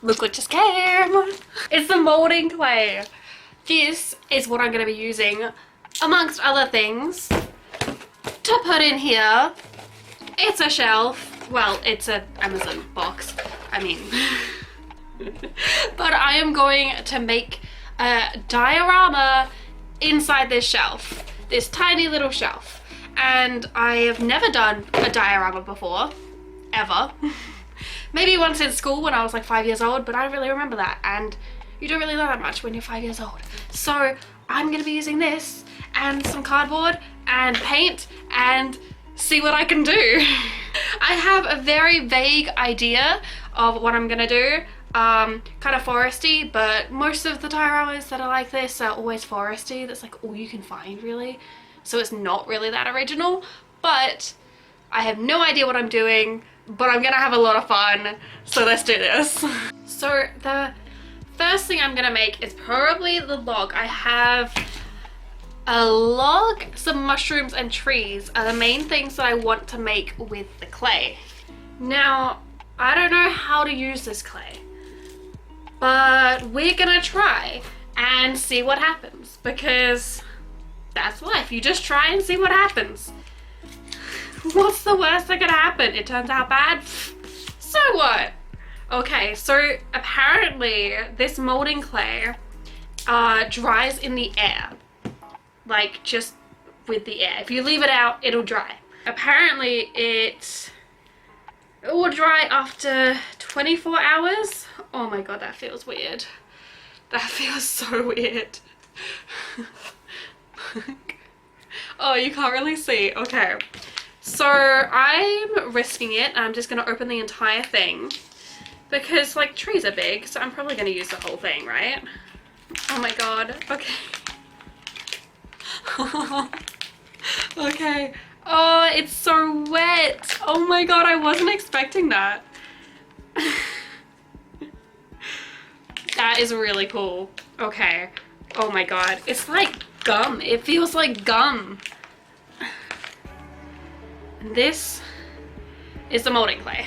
look what just came. It's the molding clay. This is what I'm going to be using, amongst other things, to put in here. It's a shelf. Well, it's an Amazon box. I mean, but I am going to make a diorama inside this shelf, this tiny little shelf. And I have never done a diorama before, ever. Maybe once in school when I was like 5 years old, but I don't really remember that. And you don't really learn that much when you're 5 years old. So I'm gonna be using this and some cardboard and paint and see what I can do. I have a very vague idea of what I'm gonna do. Kind of foresty, but most of the dioramas that are like this are always foresty. That's like all you can find, really. So it's not really that original, but I have no idea what I'm doing, but I'm gonna have a lot of fun, so let's do this. So the first thing I'm gonna make is probably the log. I have a log, some mushrooms and trees are the main things that I want to make with the clay. Now, I don't know how to use this clay, but we're gonna try and see what happens, because that's life. You just try and see what happens. What's the worst that could happen? It turns out bad? So what? Okay, so apparently this molding clay dries in the air. Like, just with the air. If you leave it out, it'll dry. Apparently it will dry after 24 hours. Oh my god, that feels weird. That feels so weird. Oh, you can't really see. Okay. So I'm risking it. I'm just going to open the entire thing. Because, like, trees are big, so I'm probably going to use the whole thing, right? Oh my god. Okay. Okay. Oh, it's so wet. Oh my god, I wasn't expecting that. That is really cool. Okay. Oh my god. It's like gum. It feels like gum. And this is the molding clay.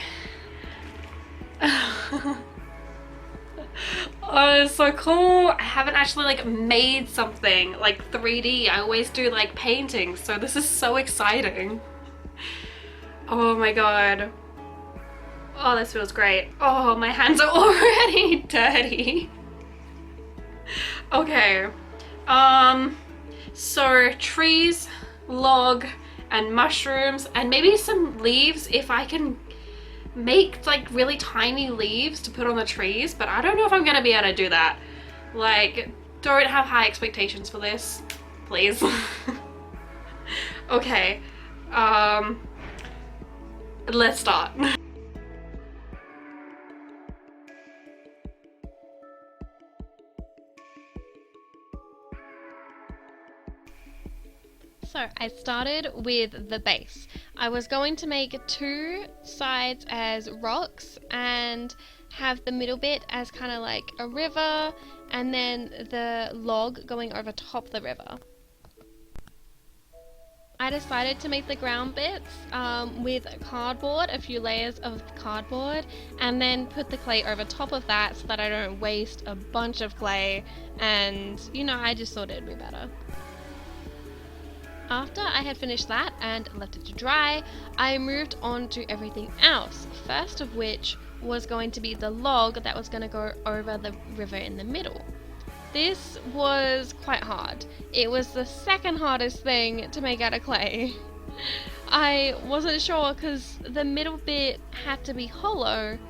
Oh, it's so cool. I haven't actually like made something like 3D. I always do like painting, so this is so exciting. Oh my god. Oh, this feels great. Oh, my hands are already dirty. Okay. So trees, log, and mushrooms, and maybe some leaves if I can make like really tiny leaves to put on the trees, but I don't know if I'm gonna be able to do that. Like, don't have high expectations for this, please. Okay, let's start. So I started with the base. I was going to make two sides as rocks and have the middle bit as kind of like a river, and then the log going over top the river. I decided to make the ground bits with cardboard, a few layers of cardboard, and then put the clay over top of that so that I don't waste a bunch of clay, and you know, I just thought it'd be better. After I had finished that and left it to dry, I moved on to everything else, first of which was going to be the log that was going to go over the river in the middle. This was quite hard. It was the second hardest thing to make out of clay. I wasn't sure because the middle bit had to be hollow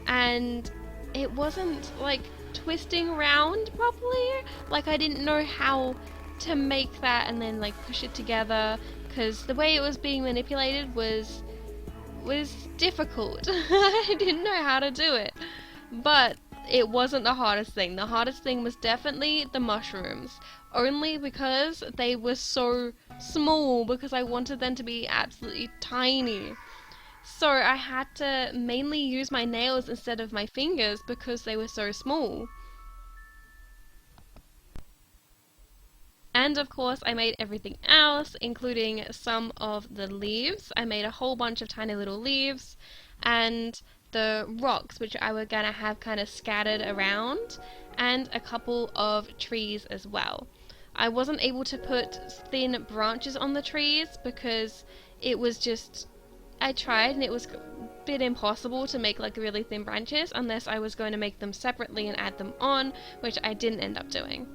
and it wasn't like twisting around properly. Like, I didn't know how to make that and then like push it together, because the way it was being manipulated was difficult. I didn't know how to do it, but it wasn't the hardest thing. The hardest thing was definitely the mushrooms, only because they were so small, because I wanted them to be absolutely tiny. So I had to mainly use my nails instead of my fingers because they were so small. And of course I made everything else, including some of the leaves. I made a whole bunch of tiny little leaves, and the rocks, which I were gonna have kind of scattered around, and a couple of trees as well. I wasn't able to put thin branches on the trees because it was just, I tried and it was a bit impossible to make like really thin branches unless I was going to make them separately and add them on, which I didn't end up doing.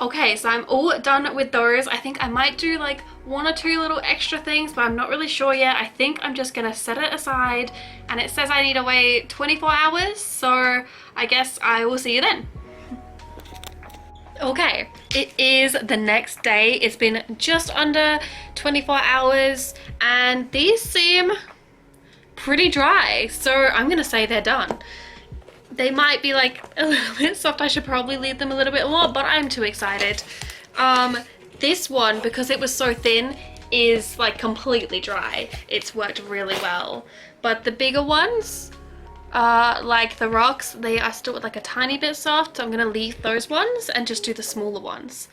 Okay, so I'm all done with those. I think I might do like 1 or 2 little extra things, but I'm not really sure yet. I think I'm just gonna set it aside, and it says I need to wait 24 hours, so I guess I will see you then. Okay, it is the next day. It's been just under 24 hours, and these seem pretty dry, so I'm gonna say they're done. They might be like a little bit soft. I should probably leave them a little bit more, but I'm too excited. This one, because it was so thin, is like completely dry. It's worked really well. But the bigger ones, like the rocks, they are still like a tiny bit soft. So I'm gonna leave those ones and just do the smaller ones.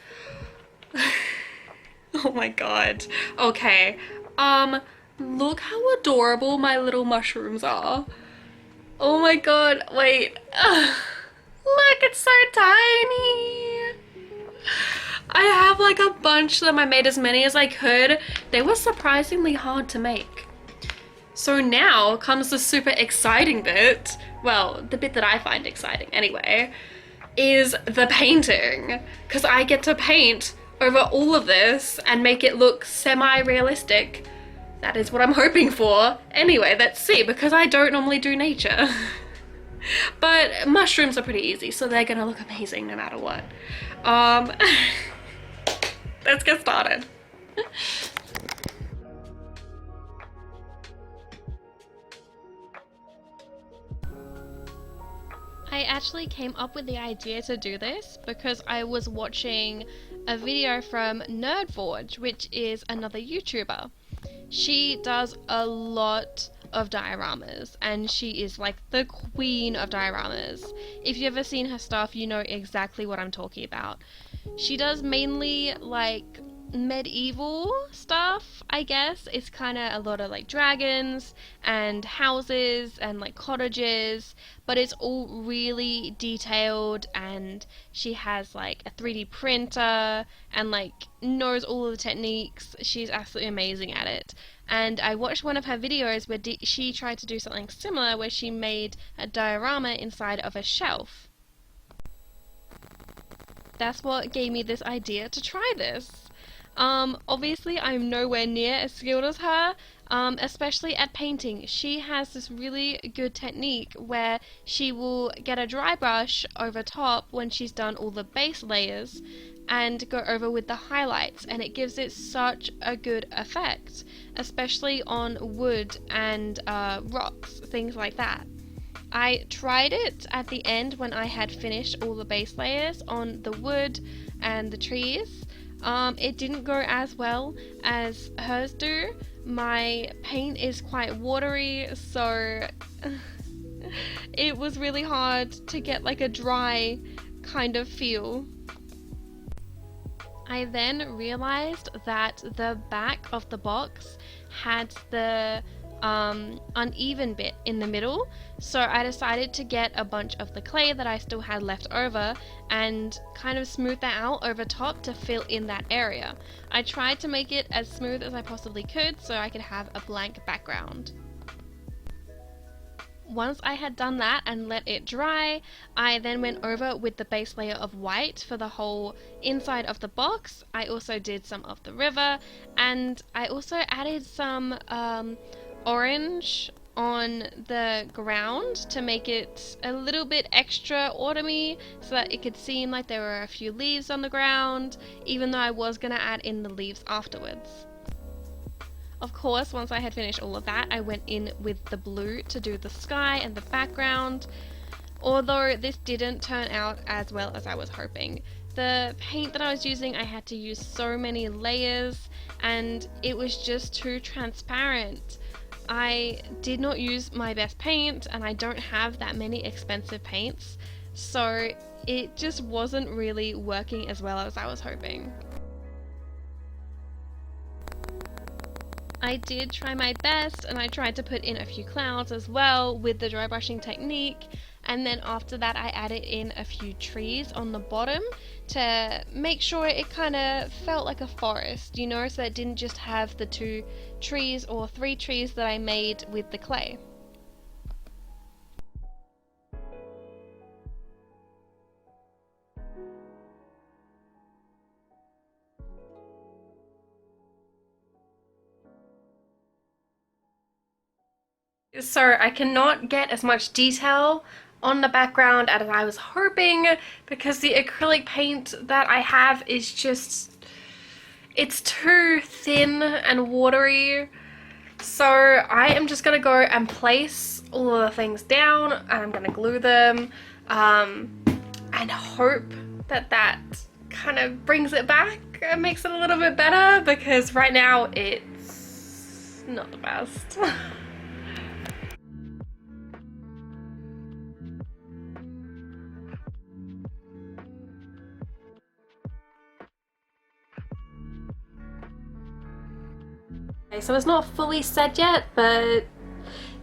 Oh my god. Okay. Look how adorable my little mushrooms are. Oh my god, wait. Ugh. Look, it's so tiny. I have like a bunch of them. I made as many as I could. They were surprisingly hard to make. So now comes the super exciting bit. Well, the bit that I find exciting anyway, is the painting. Because I get to paint over all of this and make it look semi-realistic. That is what I'm hoping for. Anyway, let's see, because I don't normally do nature. But mushrooms are pretty easy, so they're gonna look amazing no matter what. Let's get started. I actually came up with the idea to do this because I was watching a video from Nerdforge, which is another YouTuber. She does a lot of dioramas and she is like the queen of dioramas. If you've ever seen her stuff, you know exactly what I'm talking about. She does mainly like medieval stuff, I guess. It's kind of a lot of like dragons and houses and like cottages, but it's all really detailed, and she has like a 3D printer and like knows all of the techniques. She's absolutely amazing at it. And I watched one of her videos where she tried to do something similar, where she made a diorama inside of a shelf. That's what gave me this idea to try this. Obviously I'm nowhere near as skilled as her, especially at painting. She has this really good technique where she will get a dry brush over top when she's done all the base layers and go over with the highlights, and it gives it such a good effect, especially on wood and rocks, things like that. I tried it at the end when I had finished all the base layers on the wood and the trees. It didn't go as well as hers do. My paint is quite watery, so it was really hard to get like a dry kind of feel. I then realized that the back of the box had the uneven bit in the middle, so I decided to get a bunch of the clay that I still had left over and kind of smooth that out over top to fill in that area. I tried to make it as smooth as I possibly could so I could have a blank background. Once I had done that and let it dry, I then went over with the base layer of white for the whole inside of the box. I also did some of the river, and I also added some orange on the ground to make it a little bit extra autumny so that it could seem like there were a few leaves on the ground, even though I was going to add in the leaves afterwards. Of course, once I had finished all of that, I went in with the blue to do the sky and the background, although this didn't turn out as well as I was hoping. The paint that I was using, I had to use so many layers, and it was just too transparent. I did not use my best paint, and I don't have that many expensive paints, so it just wasn't really working as well as I was hoping. I did try my best, and I tried to put in a few clouds as well with the dry brushing technique, and then after that I added in a few trees on the bottom to make sure it kind of felt like a forest, you know, so it didn't just have the 2 trees or 3 trees that I made with the clay. So I cannot get as much detail on the background as I was hoping because the acrylic paint that I have is just, it's too thin and watery. So I am just gonna go and place all of the things down, and I'm gonna glue them and hope that that kind of brings it back and makes it a little bit better, because right now it's not the best. Okay, so it's not fully set yet, but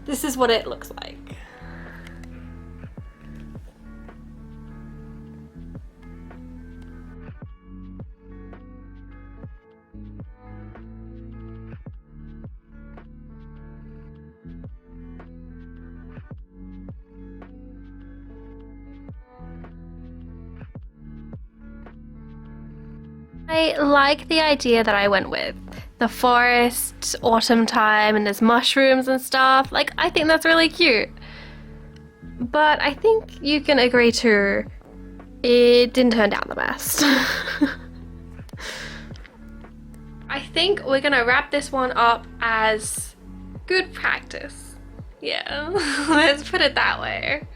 this is what it looks like. I like the idea that I went with. The forest, autumn time, and there's mushrooms and stuff. Like, I think that's really cute. But I think you can agree too, it didn't turn out the best. I think we're gonna wrap this one up as good practice. Yeah, let's put it that way.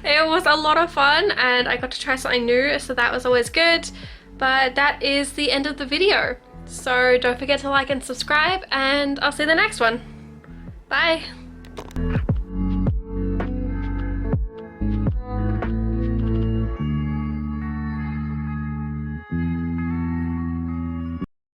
It was a lot of fun and I got to try something new, so that was always good. But that is the end of the video. So don't forget to like and subscribe, and I'll see you in the next one. Bye!